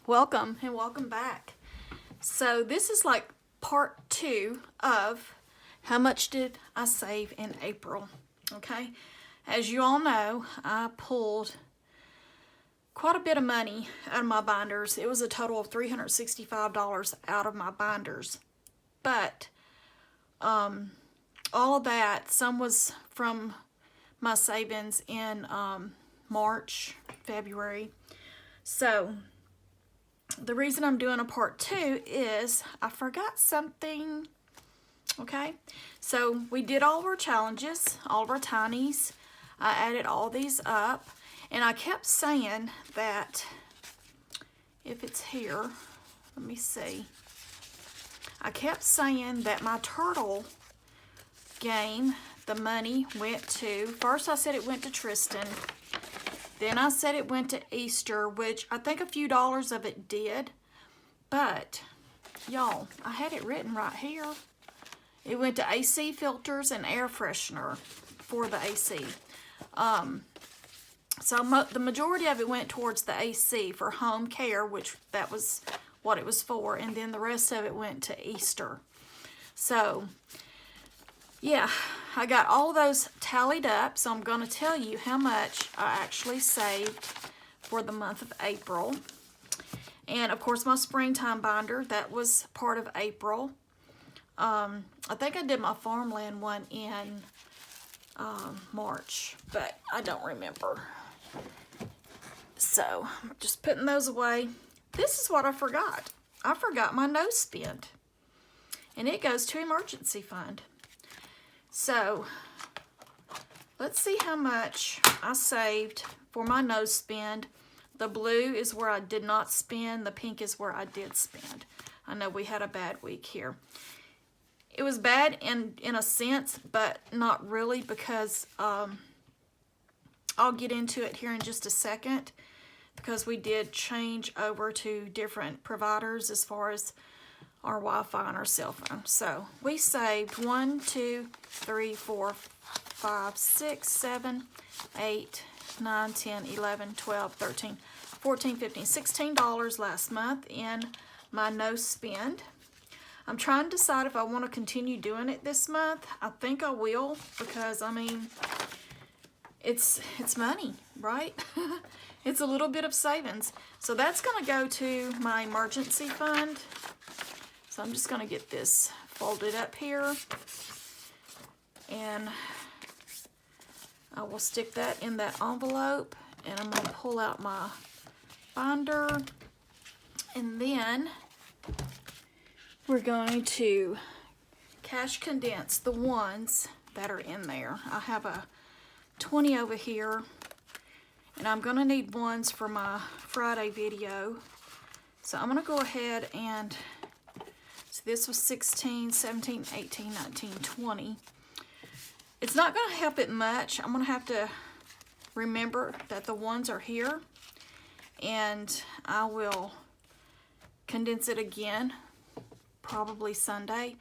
Welcome and welcome back. So this is like part 2 of how much did I save in April. Okay, as you all know, I pulled quite a bit of money out of my binders. It was a total of $365 out of my binders, but all of that, some was from my savings in March, February. So the reason I'm doing a part 2 is I forgot something. Okay, so we did all of our challenges, all of our tinies. I added all these up, and I kept saying that if it's here, let me see. I kept saying that my turtle game, the money went to, first I said it went to Tristan, then I said it went to Easter, which I think a few dollars of it did, but y'all, I had it written right here. It went to AC filters and air freshener for the AC. So the majority of it went towards the AC for home care, which that was what it was for, and then the rest of it went to Easter. So yeah, I got all those tallied up, so I'm going to tell you how much I actually saved for the month of April. And of course my springtime binder, that was part of April. I think I did my farmland one in March, but I don't remember. So I'm just putting those away. This is what I forgot. I forgot my no spend, and it goes to emergency fund. So let's see how much I saved for my no spend. The blue is where I did not spend. The pink is where I did spend. I know we had a bad week here. It was bad in a sense, but not really, because I'll get into it here in just a second, because we did change over to different providers as far as our Wi-Fi and our cell phone. So we saved 1, 2, 3, 4, 5, 6, 7, 8, 9, 10, 11, 12, 13, 14, 15, $16 last month in my no spend. I'm trying to decide if I want to continue doing it this month. I think I will, because I mean, it's money, right? It's a little bit of savings. So that's going to go to my emergency fund. So I'm just going to get this folded up here, and I will stick that in that envelope, and I'm going to pull out my binder, and then we're going to cash condense the ones that are in there. I have a 20 over here, and I'm going to need ones for my Friday video. So I'm going to go ahead and, so this was 16, 17, 18, 19, 20. It's not going to help it much. I'm going to have to remember that the ones are here, and I will condense it again, probably Sunday.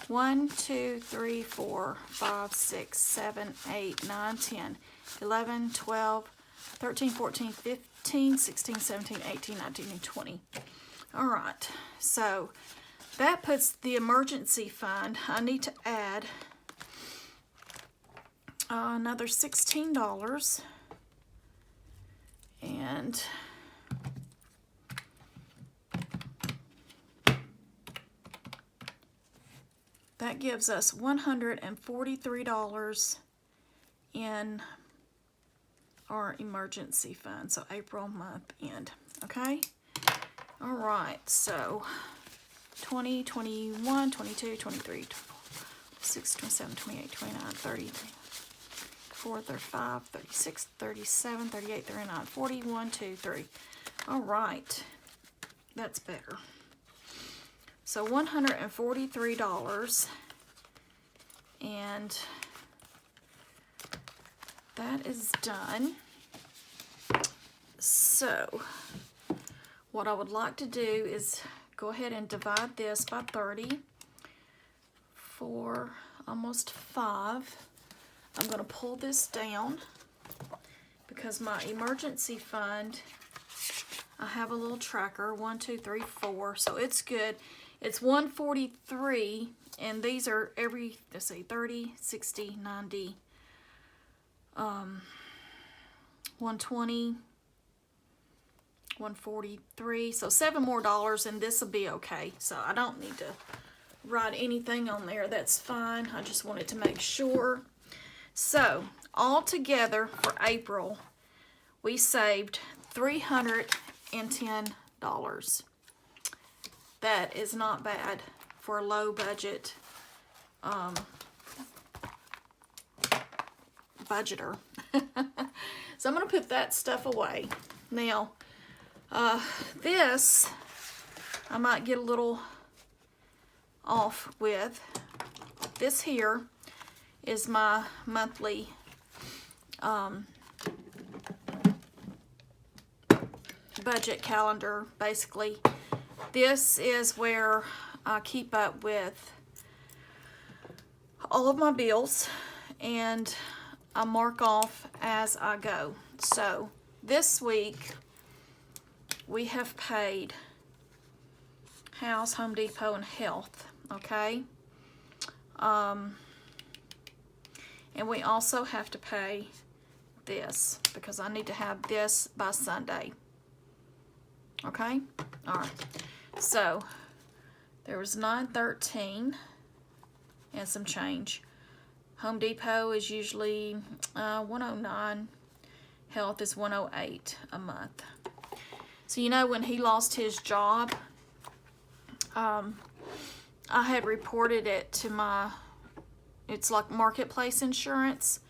1, 2, 3, 4, 5, 6, 7, 8, 9, 10, 11, 12, 13, 14, 15, 16, 17, 18, 19, and 20. All right, so that puts the emergency fund. I need to add another $16, and that gives us $143 in our emergency fund. So April month end, okay? All right, so 20, 21, 22, 23, 24, 26, 27, 28, 29, 30, 34, 35, 36, 37, 38, 39, 40, 1, 2, 3. All right, that's better. So $143, and that is done. So what I would like to do is go ahead and divide this by 30 for almost 5. I'm going to pull this down because my emergency fund, I have a little tracker, 1, 2, 3, 4, so it's good. It's 143, and these are every, let's see, 30, 60, 90, 120, 143, so $7 more, and this will be okay. So I don't need to write anything on there. That's fine. I just wanted to make sure. So all together for April, we saved $310. That is not bad for a low budget budgeter. So I'm going to put that stuff away. Now, this I might get a little off with. This here is my monthly budget calendar, basically. This is where I keep up with all of my bills, and I mark off as I go. So this week we have paid House, Home Depot, and Health, okay? And we also have to pay this because I need to have this by Sunday. Okay? All right. So there was $913 and some change. Home Depot is usually $109. Health is $108 a month. So you know, when he lost his job, I had reported it to my, it's like Marketplace Insurance,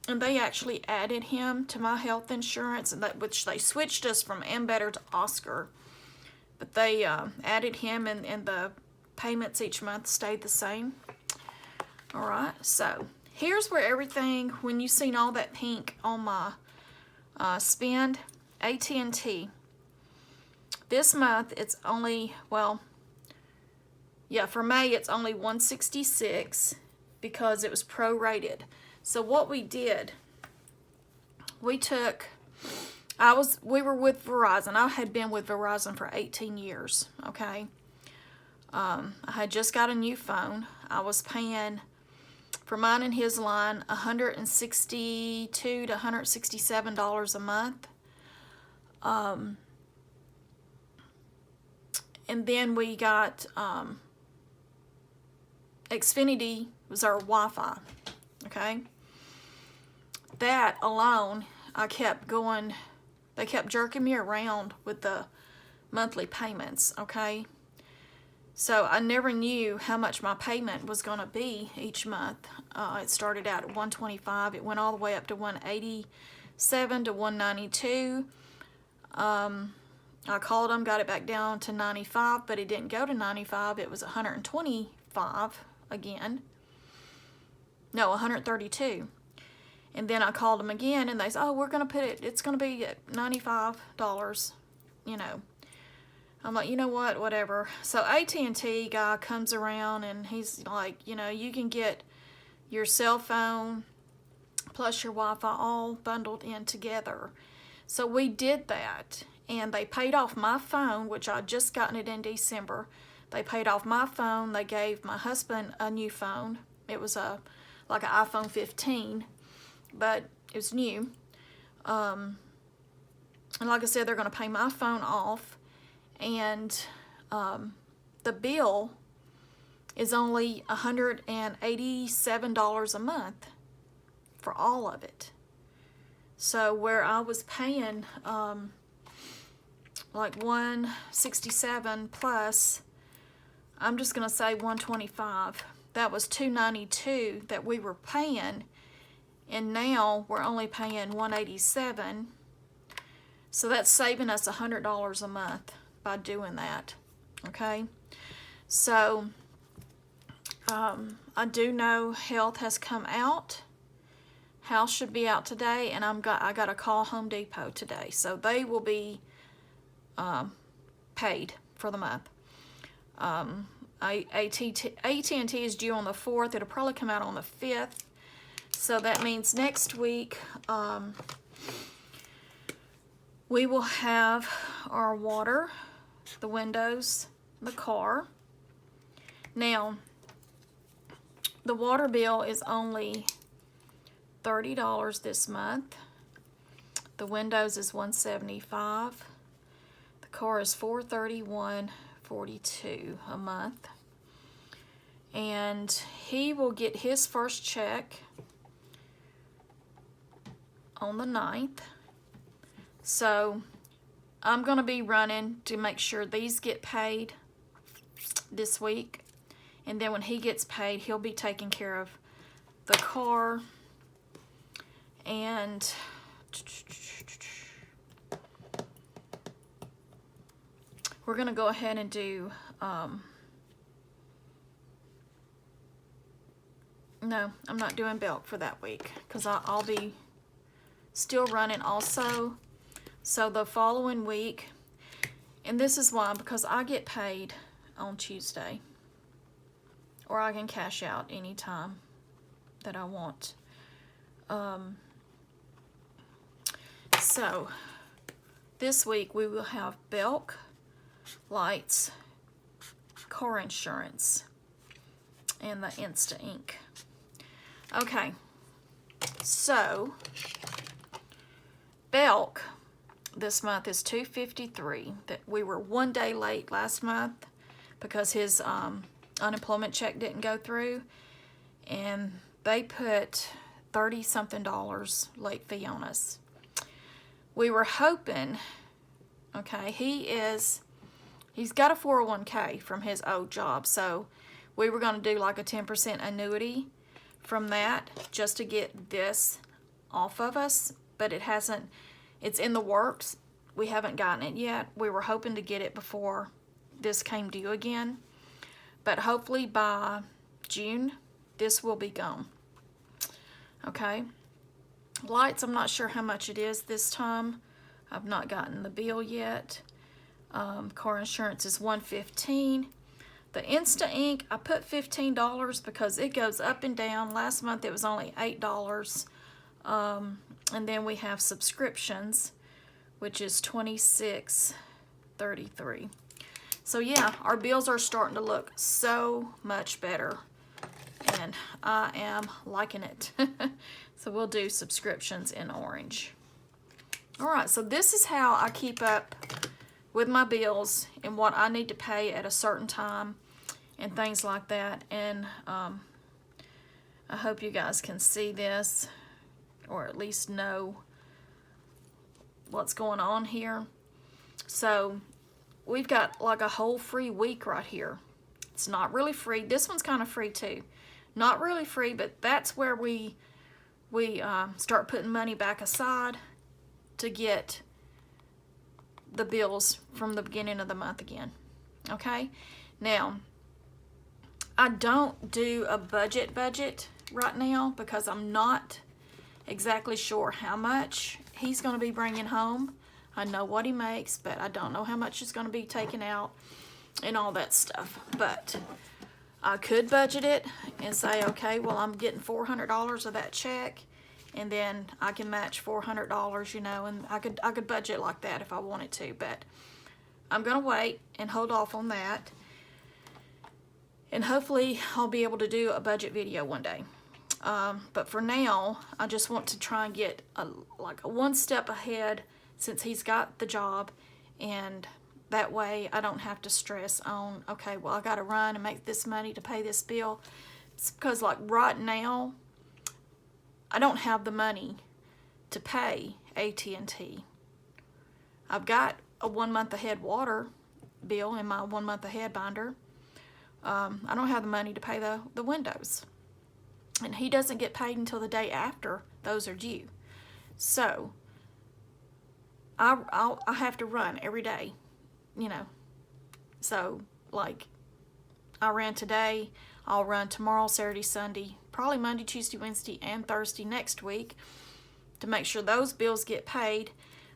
and they actually added him to my health insurance, and that, which they switched us from Ambetter to Oscar, but they added him, and the payments each month stayed the same. All right, so here's where everything, when you've seen all that pink on my spend, AT&T. This month it's only, well, yeah, for May it's only $166 because it was prorated. So what we did, we took, we were with Verizon. I had been with Verizon for 18 years, okay? I had just got a new phone. I was paying for mine and his line $162 to $167 a month. And then we got Xfinity was our Wi-Fi, okay? That alone, I kept going, they kept jerking me around with the monthly payments, okay? So I never knew how much my payment was going to be each month. It started out at $125. It went all the way up to $187 to $192. I called them, got it back down to $95, but it didn't go to $95. It was $125 again. No, $132. And then I called them again, and they said, oh, we're going to put it, it's going to be at $95, you know. I'm like, you know what, whatever. So AT&T guy comes around, and he's like, you know, you can get your cell phone plus your Wi-Fi all bundled in together. So we did that, and they paid off my phone, which I'd just gotten it in December. They paid off my phone. They gave my husband a new phone. It was like an iPhone 15, but it was new. And like I said, they're going to pay my phone off. And the bill is only $187 a month for all of it. So where I was paying like $167 plus, I'm just going to say $125. That was $292 that we were paying, and now we're only paying $187. So that's saving us $100 a month by doing that, okay? So I do know Health has come out. House should be out today, and I got to call Home Depot today, so they will be paid for the month. AT&T is due on the 4th. It'll probably come out on the 5th. So that means next week We will have our water, the windows, the car. Now, the water bill is only $30 this month. The windows is $175. The car is $431.42 a month. And he will get his first check on the 9th. So I'm going to be running to make sure these get paid this week. And then when he gets paid, he'll be taking care of the car. And we're going to go ahead and do... no, I'm not doing Belk for that week because I'll be still running also. So the following week, and this is why, because I get paid on Tuesday, or I can cash out anytime that I want. So this week we will have Belk, lights, car insurance, and the Insta Ink. Okay, so Belk this month is $253. That we were 1 day late last month because his unemployment check didn't go through, and they put $30-something late fee on us. We were hoping, okay, he's got a 401k from his old job, so we were going to do like a 10% annuity from that just to get this off of us, but it hasn't. It's in the works. We haven't gotten it yet. We were hoping to get it before this came due again, but hopefully by June this will be gone. Okay, lights, I'm not sure how much it is this time. I've not gotten the bill yet. Car insurance is $115. The Insta Ink, I put $15 because it goes up and down. Last month it was only $8. And then we have subscriptions, which is $26.33. So yeah, our bills are starting to look so much better, and I am liking it. So we'll do subscriptions in orange. All right, so this is how I keep up with my bills and what I need to pay at a certain time and things like that. And I hope you guys can see this, or at least know what's going on here. So we've got like a whole free week right here. It's not really free. This one's kind of free too. Not really free, but that's where we start putting money back aside to get the bills from the beginning of the month again. Okay? Now, I don't do a budget right now because I'm not exactly sure how much he's going to be bringing home. I know what he makes, but I don't know how much is going to be taken out and all that stuff. But I could budget it and say, okay, well, I'm getting $400 of that check, and then I can match $400, you know, and I could budget like that if I wanted to. But I'm going to wait and hold off on that, and hopefully I'll be able to do a budget video one day. But for now, I just want to try and get like a one step ahead since he's got the job, and that way I don't have to stress on, okay, well, I got to run and make this money to pay this bill. It's because like right now, I don't have the money to pay AT&T. I've got a 1 month ahead water bill in my 1 month ahead binder. I don't have the money to pay the windows. And he doesn't get paid until the day after those are due. So I have to run every day, you know. So like I ran today, I'll run tomorrow, Saturday, Sunday, probably Monday, Tuesday, Wednesday, and Thursday next week to make sure those bills get paid,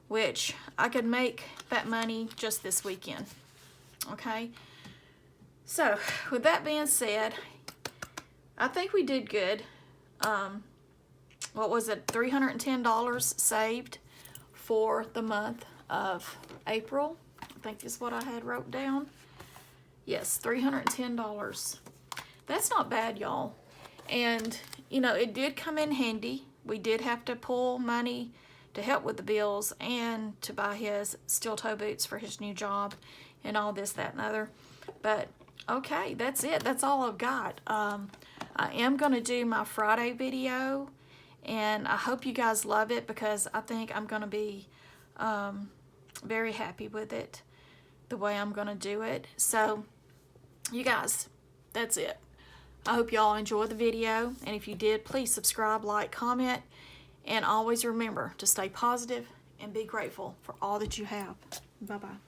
which I could make that money just this weekend. Okay? So with that being said, I think we did good. What was it? $310 saved for the month of April. I think is what I had wrote down. Yes, $310. That's not bad, y'all. And, you know, it did come in handy. We did have to pull money to help with the bills and to buy his steel toe boots for his new job and all this, that, and other. But, okay, that's it. That's all I've got. I am going to do my Friday video, and I hope you guys love it because I think I'm going to be very happy with it, the way I'm going to do it. So, you guys, that's it. I hope y'all enjoyed the video, and if you did, please subscribe, like, comment, and always remember to stay positive and be grateful for all that you have. Bye-bye.